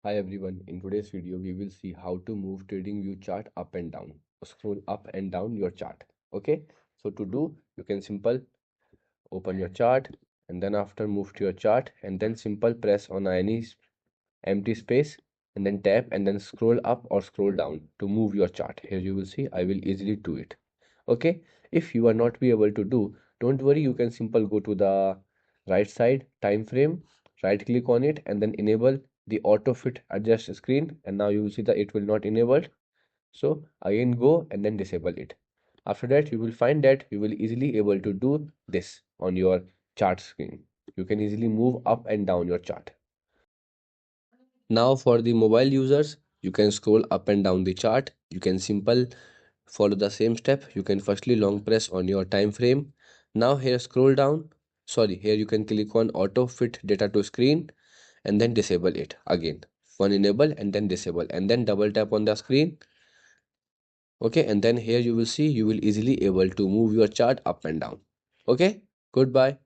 Hi everyone, in today's video we will see how to move TradingView chart up and down. Scroll up and down your chart. Okay, so to do you can simple open your chart and then after move to your chart and then simple press on any empty space and then tap and then scroll up or scroll down to move your chart. Here you will see I will easily do it. Okay, if you are not be able to do, don't worry, you can simple go to the right side time frame, right click on it and then enable the auto fit adjust screen, and now you will see that it will not enabled. So again go and then disable it. After that you will find that you will easily able to do this on your chart screen. You can easily move up and down your chart. Now for the mobile users, you can scroll up and down the chart. You can simple follow the same step. You can firstly long press on your time frame. Now here scroll down. Sorry, here you can click on auto fit data to screen and then disable it again. One enable and then disable and then double tap on the screen. Okay, and then here you will see you will easily able to move your chart up and down. Okay, goodbye.